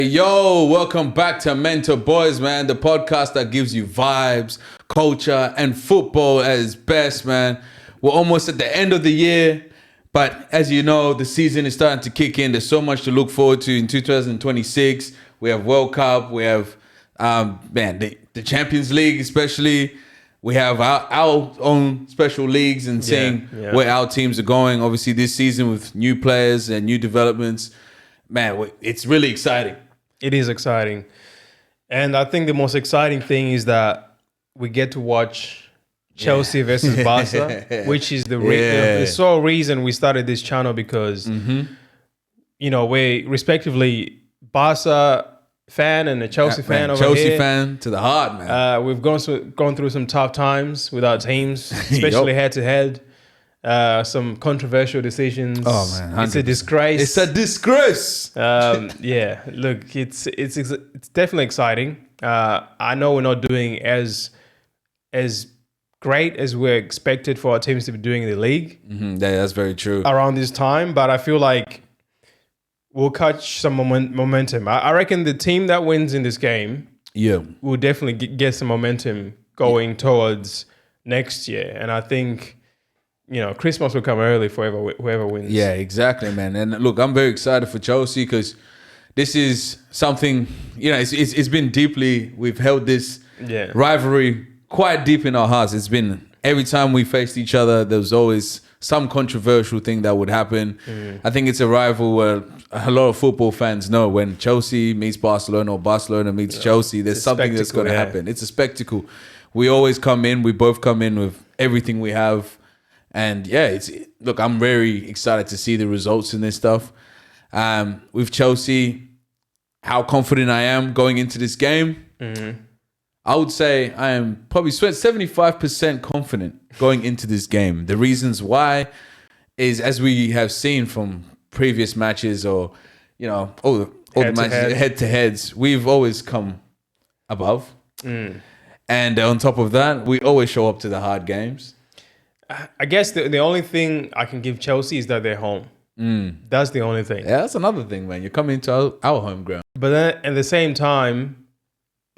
Yo, welcome back to Mentor Boys, man, the podcast that gives you vibes, culture, and football at its best, man. We're almost at the end of the year, but as you know, the season is starting to kick in. There's so much to look forward to in 2026. We have World Cup, we have, the Champions League especially. We have our own special leagues and seeing where our teams are going. Obviously, this season with new players and new developments, man, it's really exciting. It is exciting. And I think the most exciting thing is that we get to watch Chelsea versus Barca, which is the sole reason we started this channel because, we're respectively Barca fan and a Chelsea fan over Chelsea here. fan to the heart, man. We've gone through some tough times with our teams, especially head-to-head. Some controversial decisions. Oh man, 100%. It's a disgrace. It's a disgrace. Look, it's definitely exciting. I know we're not doing as great as we're expected for our teams to be doing in the league. Mm-hmm. Yeah, that's very true. Around this time, but I feel like we'll catch some momentum. I reckon the team that wins in this game, will definitely get some momentum going towards next year, and I think. Christmas will come early for whoever wins. Yeah, exactly, man. And look, I'm very excited for Chelsea because this is something, it's been deeply, we've held this rivalry quite deep in our hearts. It's been, every time we faced each other, there was always some controversial thing that would happen. I think it's a rival where a lot of football fans know when Chelsea meets Barcelona or Barcelona meets Chelsea, there's something that's going to happen. It's a spectacle. We always come in, we both come in with everything we have. And I'm very excited to see the results in this stuff. With Chelsea, how confident I am going into this game. I would say I am probably 75% confident going into this game. The reasons why is, as we have seen from previous matches or, all the matches, head-to-heads, we've always come above. And on top of that, we always show up to the hard games. I guess the only thing I can give Chelsea is that they're home. That's the only thing. Yeah, that's another thing, man. You're coming to our home ground. But then at the same time,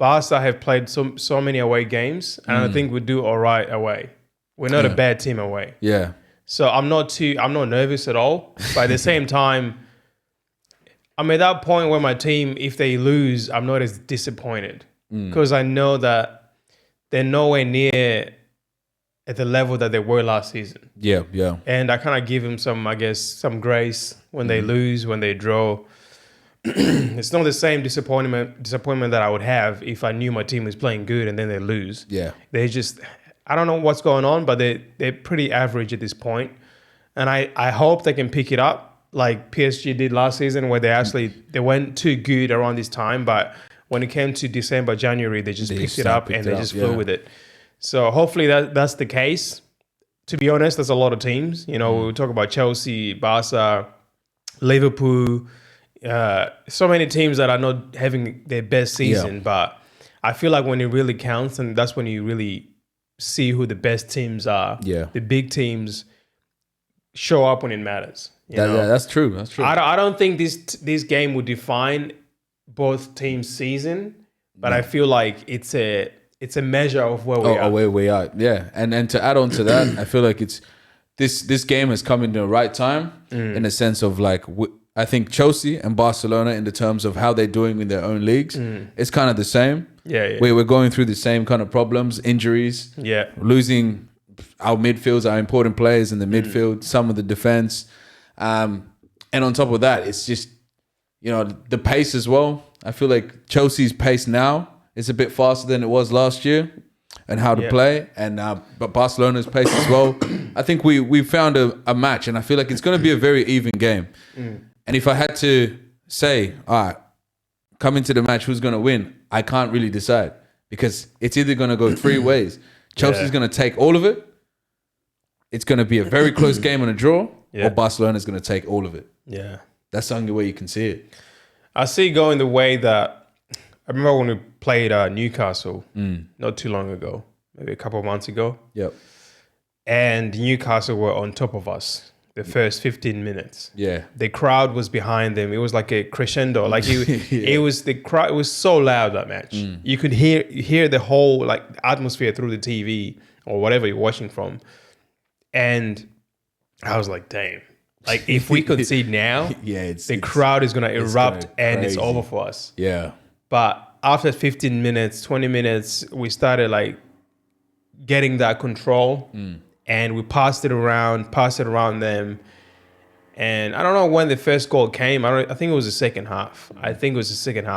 Barca have played so many away games, and I think we do all right away. We're not a bad team away. Yeah. So I'm not nervous at all. But at the same time, I'm at that point where my team, if they lose, I'm not as disappointed because I know that they're nowhere near at the level that they were last season. Yeah. And I kind of give them some grace when they lose, when they draw. It's not the same disappointment that I would have if I knew my team was playing good and then they lose. Yeah. They just, I don't know what's going on, but they're pretty average at this point. And I hope they can pick it up like PSG did last season where they went too good around this time. But when it came to December, January, they just picked it up and they just flew with it. So hopefully that's the case. To be honest, there's a lot of teams. We talk about Chelsea, Barca, Liverpool, so many teams that are not having their best season. But I feel like when it really counts, and that's when you really see who the best teams are. Yeah. The big teams show up when it matters. That's true. That's true. I don't think this game would define both teams' season, but I feel like it's a measure of where we are. Where we are, yeah. And to add on to that, I feel like it's this game has come in the right time in a sense of like I think Chelsea and Barcelona in the terms of how they're doing in their own leagues, it's kind of the same. Yeah. We're going through the same kind of problems, injuries, losing our midfields, our important players in the midfield, some of the defense, and on top of that, it's just the pace as well. I feel like Chelsea's pace now. It's a bit faster than it was last year and how to play. And but Barcelona's pace as well. I think we found a match, and I feel like it's going to be a very even game. And if I had to say, all right, come into the match, who's going to win? I can't really decide because it's either going to go three ways. Chelsea's going to take all of it. It's going to be a very close game on a draw, or Barcelona's going to take all of it. Yeah. That's the only way you can see it. I see it going the way that I remember when we played Newcastle not too long ago, maybe a couple of months ago. Yep. And Newcastle were on top of us. the first 15 minutes. Yeah. The crowd was behind them. It was like a crescendo. Like it was the crowd. It was so loud that match. You could hear the whole like atmosphere through the TV or whatever you're watching from. And I was like, damn. Like if we concede now, the crowd is gonna erupt and it's over for us. Yeah. But after 15 minutes, 20 minutes, we started like getting that control. And we passed it around them. And I don't know when the first goal came. I think it was the second half.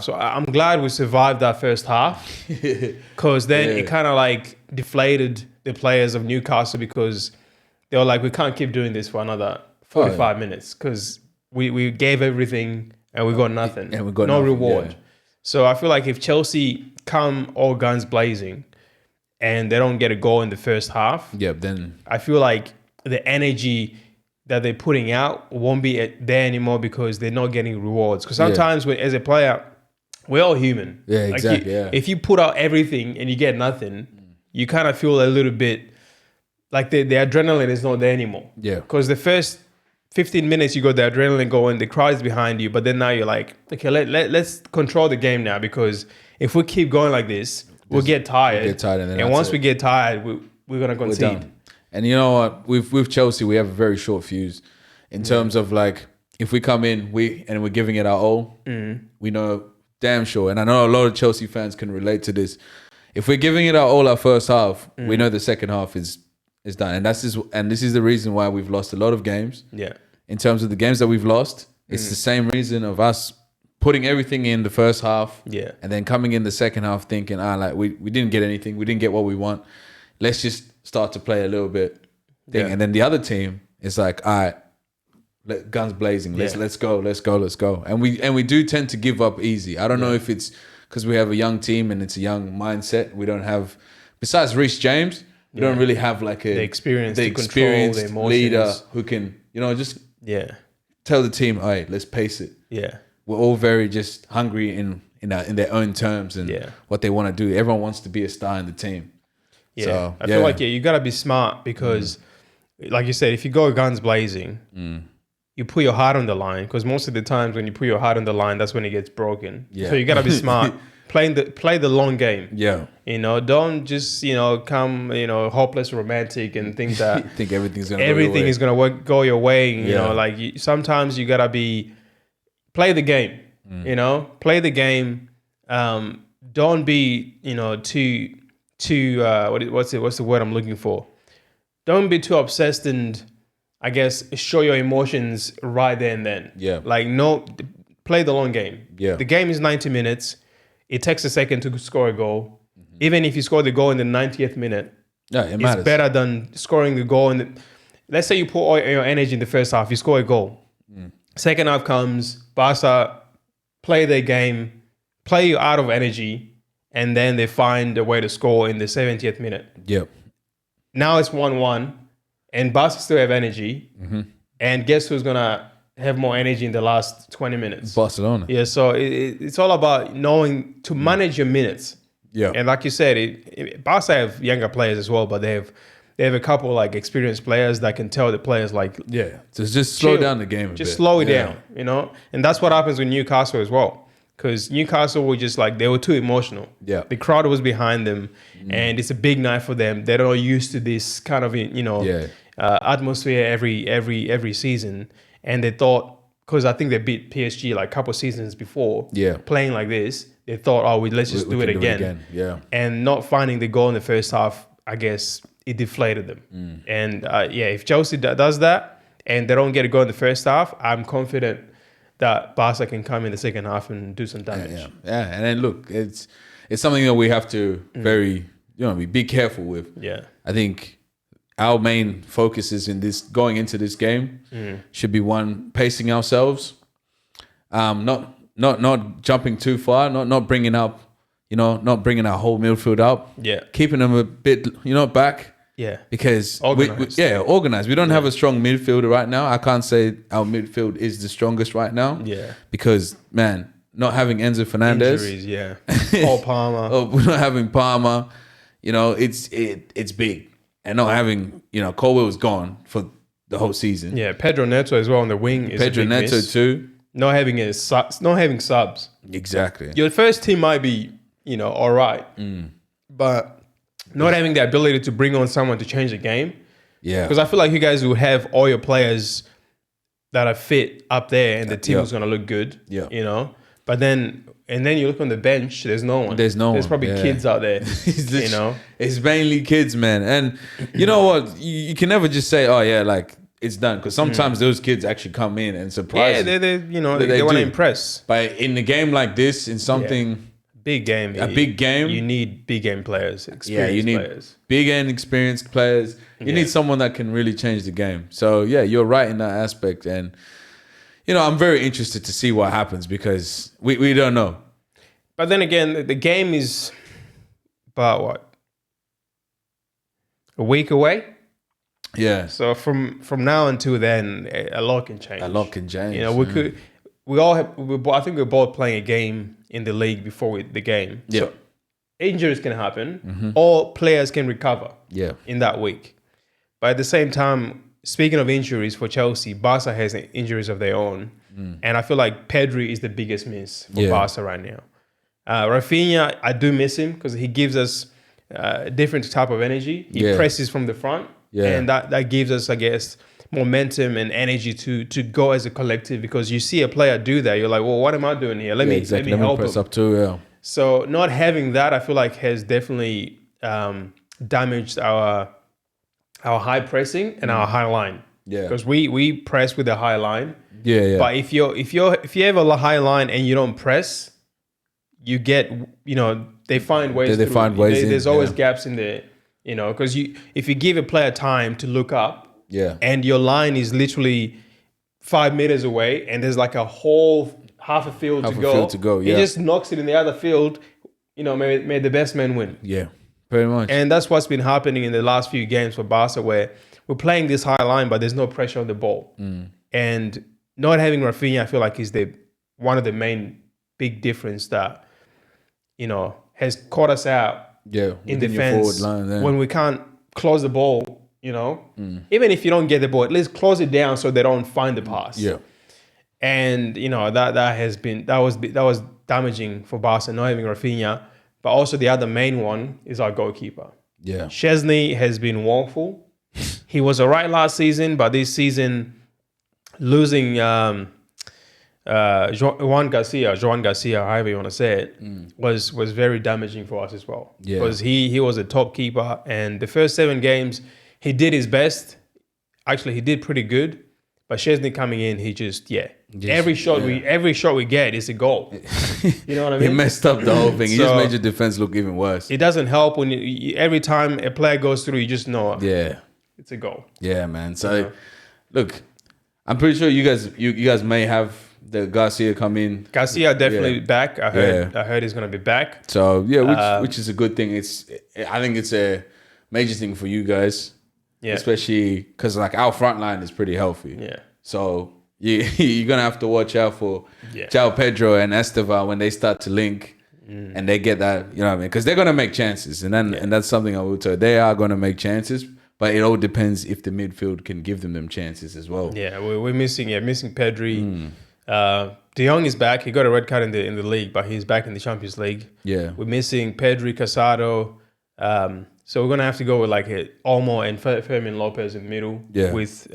So I'm glad we survived that first half. Because then it kind of like deflated the players of Newcastle because they were like, we can't keep doing this for another 45 minutes because we gave everything and we got nothing. And we got no nothing, reward. Yeah. So I feel like if Chelsea come all guns blazing, and they don't get a goal in the first half, then I feel like the energy that they're putting out won't be there anymore because they're not getting rewards. Because sometimes as a player, we're all human. Yeah, like exactly. If you put out everything and you get nothing, you kind of feel a little bit like the adrenaline is not there anymore. Yeah. Because the first 15 minutes you got the adrenaline going, the crowd is behind you, but then now you're like, okay, let's control the game now because if we keep going like this, we'll get tired. And once we get tired, we're going to concede. And you know what? With Chelsea, we have a very short fuse in terms of like, if we come in, we're giving it our all, we know damn sure. And I know a lot of Chelsea fans can relate to this. If we're giving it our all our first half, we know the second half is done. And this is the reason why we've lost a lot of games. Yeah. In terms of the games that we've lost, it's the same reason of us putting everything in the first half, and then coming in the second half thinking, like we didn't get anything, we didn't get what we want. Let's just start to play a little bit thing. And then the other team is like, all right, guns blazing, let's go. And we do tend to give up easy. I don't know if it's because we have a young team and it's a young mindset. We don't have, besides Reece James, we don't really have like the experienced leader who can, just tell the team, all right, let's pace it. Yeah. We're all very just hungry in their own terms and what they want to do. Everyone wants to be a star in the team. Yeah, so, I feel like you got to be smart because, like you said, if you go guns blazing, you put your heart on the line because most of the times when you put your heart on the line, that's when it gets broken. Yeah. So you got to be smart. Play the long game. Yeah. Don't just come hopeless romantic and think that think everything is gonna go your way. Sometimes you gotta play the game. Play the game. Don't be too what's the word I'm looking for? Don't be too obsessed and I guess show your emotions right there and then. Yeah. Play the long game. Yeah. The game is 90 minutes. It takes a second to score a goal. Even if you score the goal in the 90th minute, it's better than scoring the goal. Let's say you put all your energy in the first half, you score a goal. Second half comes, Barca play their game, play you out of energy, and then they find a way to score in the 70th minute. Yep. Now it's 1-1, and Barca still have energy. And guess who's going to have more energy in the last 20 minutes? Barcelona. Yeah, so it's all about knowing to manage your minutes. Yeah. And like you said, Barca have younger players as well, but they have a couple like experienced players that can tell the players like so just slow down the game a bit. Just slow it down, And that's what happens with Newcastle as well. Because Newcastle were just like, they were too emotional. Yeah. The crowd was behind them and it's a big night for them. They're not used to this kind of, atmosphere every season. And they thought, because I think they beat PSG like a couple seasons before, playing like this, they thought, let's just do it again. Yeah. And not finding the goal in the first half, I guess it deflated them. And if Chelsea does that and they don't get a goal in the first half, I'm confident that Barca can come in the second half and do some damage. Yeah. And then look, it's something that we have to be careful with. Yeah. I think our main focus is going into this game should be one, pacing ourselves, not jumping too far, not bringing up, not bringing our whole midfield up. Yeah. Keeping them a bit, back. Yeah. Because organized. Organized. We don't have a strong midfielder right now. I can't say our midfield is the strongest right now. Yeah. Because not having Enzo Fernandez. Injuries, Paul Palmer. We're not having Palmer. It's big. And not having, Colwell was gone for the whole season. Yeah, Pedro Neto as well on the wing is Pedro a big Neto miss. too. Not having subs. Exactly. Your first team might be, all right, but not having the ability to bring on someone to change the game. Yeah. Because I feel like you guys will have all your players that are fit up there, and the team is going to look good. Yeah. But then you look on the bench, there's no one. There's probably kids out there. It's mainly kids, man. And you know what? You can never just say, "Oh yeah, like it's done," because sometimes those kids actually come in and surprise. Yeah, they want to impress. But in a game like this, in something big game, big game, you need big game players, you need players. Big and experienced players. You need someone that can really change the game. So yeah, you're right in that aspect, and I'm very interested to see what happens because we don't know. But then again, the game is about what? A week away? Yeah. So from now until then, a lot can change. A lot can change. I think we're both playing a game in the league before the game. Yeah. So injuries can happen. All players can recover in that week. But at the same time, speaking of injuries for Chelsea, Barca has injuries of their own. And I feel like Pedri is the biggest miss for Barca right now. Rafinha, I do miss him because he gives us a different type of energy. He presses from the front. And that gives us, I guess, momentum and energy to go as a collective, because you see a player do that, you're like, well, what am I doing here? Let me help press him. up too, So not having that, I feel like has definitely damaged our high pressing and our high line. Yeah. Because we press with a high line. Yeah. But if you have a high line and you don't press, you get, they find ways. They find ways. There's always gaps in there, because if you give a player time to look up, and your line is literally 5 meters away, and there's like a whole half a field to go. He just knocks it in the other field. May the best man win. Yeah, pretty much. And that's what's been happening in the last few games for Barca, where we're playing this high line, but there's no pressure on the ball. And not having Rafinha, I feel like is one of the main big difference that has caught us out in defense when we can't close the ball. Even if you don't get the ball, at least close it down so they don't find the pass. And that was damaging for Barca, not having Rafinha. But also the other main one is our goalkeeper. Szczesny has been woeful. He was alright last season, but this season losing Joan Garcia, however you want to say it, was very damaging for us as well. Because he was a top keeper, and the first 7 games he did his best. Actually, he did pretty good. But Szczesny coming in, he every shot we get is a goal. You know what I mean? He messed up the whole thing. He just made your defense look even worse. It doesn't help when every time a player goes through, you just know. It's a goal. Yeah, man. So, look, I'm pretty sure you guys may have the Garcia come in. Garcia definitely back. I heard he's gonna be back. So which is a good thing. I think it's a major thing for you guys. Especially because like our front line is pretty healthy. So you're gonna have to watch out for João Pedro and Estevan when they start to link and they get that, you know what I mean? Because they're gonna make chances, and that's something I will tell you. They are gonna make chances, but it all depends if the midfield can give them chances as well. We're missing Pedri. De Jong is back. He got a red card in the league, but he's back in the Champions League. We're missing Pedri, Casado. So we're gonna have to go with like Olmo and Fermin Lopez in the middle with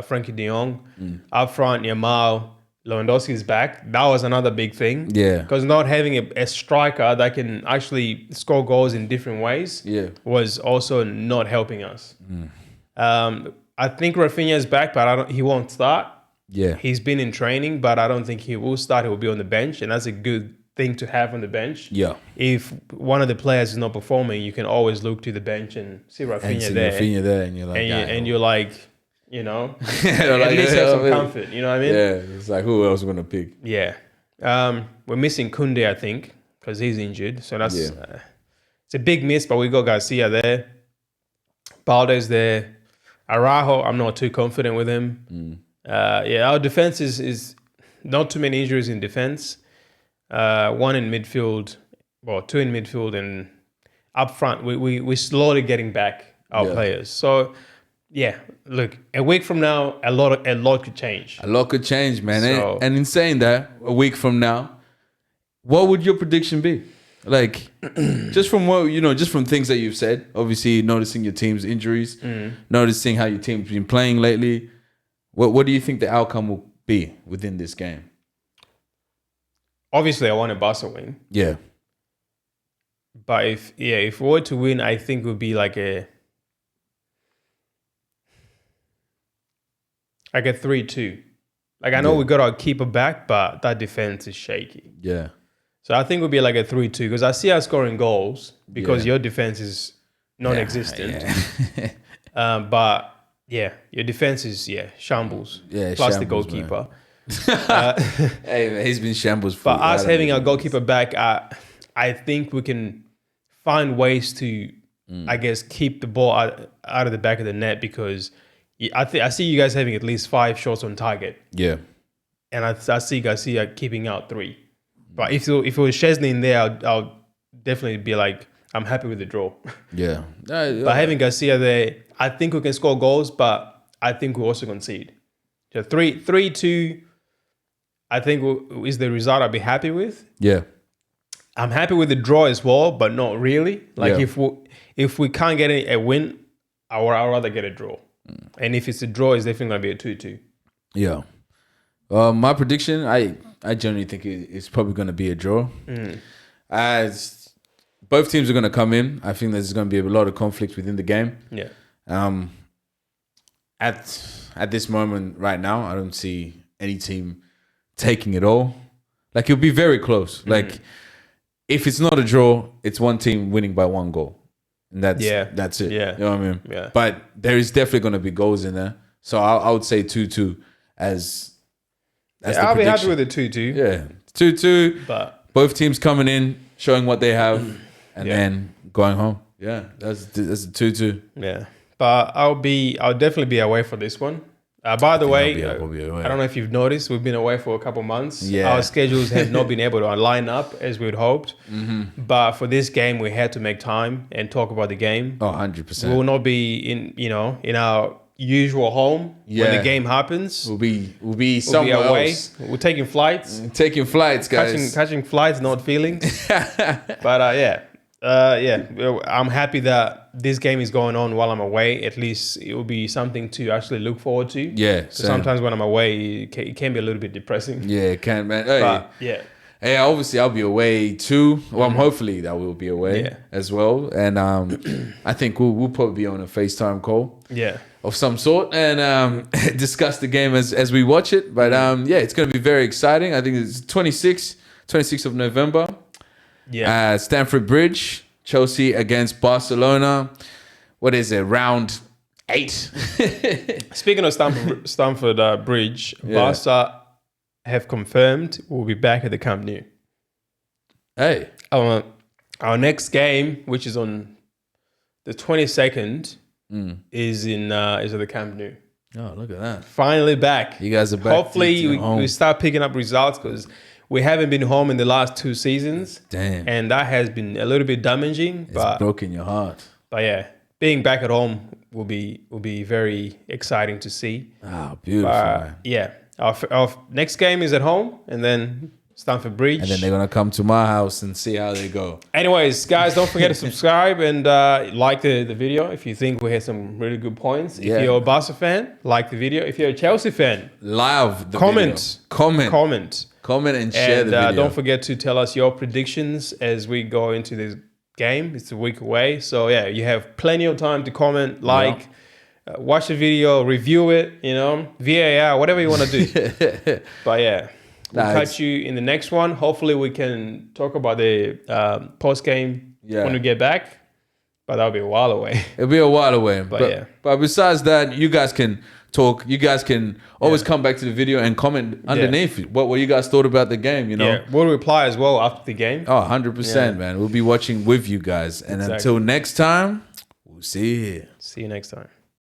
Frankie De Jong up front. Yamal, Lewandowski is back. That was another big thing. Because not having a striker that can actually score goals in different ways was also not helping us. I think Rafinha is back, but he won't start. He's been in training, but I don't think he will start. He will be on the bench, and that's a good thing to have on the bench. If one of the players is not performing, you can always look to the bench and see Rafinha there. And you're like, and you're like, at least have some comfort. You know what I mean? It's like, who else are gonna pick? We're missing Koundé, I think, because he's injured. So that's it's a big miss. But we got Garcia there, Balde's there, Araujo. I'm not too confident with him. Our defense is not too many injuries in defense. 1 in midfield, well, 2 in midfield, and up front, we're slowly getting back our players. So Yeah, look, a week from now, a lot could change. A lot could change, man. So, and in saying that, a week from now, what would your prediction be? Like, just from what just from things that you've said. Obviously, noticing your team's injuries, noticing how your team's been playing lately. What do you think the outcome will be within this game? Obviously, I want a Barca win. Yeah, but if we were to win, I think it would be like a 3-2. Like, I know we got our keeper back, but that defense is shaky. Yeah. So I think it would be like a 3-2 because I see us scoring goals because your defense is non-existent. Yeah. But yeah, your defense is shambles. Yeah, plus the goalkeeper. Hey, man, he's been shambles. But us having our goalkeeper back, I think we can find ways to, I guess, keep the ball out of the back of the net because I see you guys having at least 5 shots on target. Yeah. And I see Garcia keeping out 3. But if it was Szczesny in there, I'll definitely be like, I'm happy with the draw. Yeah. But having Garcia there, I think we can score goals, but I think we also concede. So 3-2, I think is the result I'll be happy with. Yeah. I'm happy with the draw as well, but not really. Like if we can't get a win, I'd rather get a draw. And if it's a draw, it's definitely going to be a 2-2. Yeah. My prediction, I generally think it's probably going to be a draw. As both teams are going to come in, I think there's going to be a lot of conflict within the game. Yeah. At this moment right now, I don't see any team taking it all. Like, it'll be very close. Like, if it's not a draw, it's one team winning by 1 goal. And that's it. Yeah. You know what I mean? Yeah. But there is definitely going to be goals in there. So I would say 2-2 as I'll be happy with a 2-2. Yeah. 2-2. But both teams coming in, showing what they have, and then going home. Yeah. That's a 2-2. Yeah. But I'll definitely be away for this one. By the way, I I don't know if you've noticed, we've been away for a couple months. Yeah. Our schedules have not been able to line up as we'd hoped. But for this game, we had to make time and talk about the game. Oh, 100%. We will not be in our usual home when the game happens. We'll be somewhere away. else. We're taking flights. Taking flights, guys. Catching flights, not feelings. But I'm happy that this game is going on while I'm away. At least it will be something to actually look forward to. Yeah. Sometimes when I'm away, it can be a little bit depressing. Yeah, it can, man. Hey, but, yeah. Hey, obviously I'll be away too. Well, hopefully that will be away as well. And I think we'll probably be on a FaceTime call. Yeah. Of some sort and discuss the game as we watch it. But it's going to be very exciting. I think it's 26th of November. Yeah. Stamford Bridge, Chelsea against Barcelona. What is it? Round 8. Speaking of Stamford Bridge, Barca have confirmed we'll be back at the Camp Nou. Hey. Our next game, which is on the 22nd, is at the Camp Nou. Oh, look at that. Finally back. You guys are back. Hopefully we start picking up results because we haven't been home in the last 2 seasons. Damn. And that has been a little bit damaging. It's broken your heart. But yeah, being back at home will be very exciting to see. Oh, beautiful. Yeah. Our next game is at home and then Stamford Bridge. And then they're going to come to my house and see how they go. Anyways, guys, don't forget to subscribe and like the video if you think we had some really good points. If you're a Barca fan, like the video. If you're a Chelsea fan, love the comment. Comment and share the video. Don't forget to tell us your predictions as we go into this game. It's a week away. So, yeah, you have plenty of time to comment, watch the video, review it, VAR, whatever you want to do. But, yeah. We'll catch you in the next one. Hopefully, we can talk about the post-game when we get back. But that'll be a while away. It'll be a while away. But besides that, you guys can talk. You guys can always come back to the video and comment underneath what you guys thought about the game, Yeah, we'll reply as well after the game. Oh, 100%, man. We'll be watching with you guys. And until next time, we'll see you here. See you next time.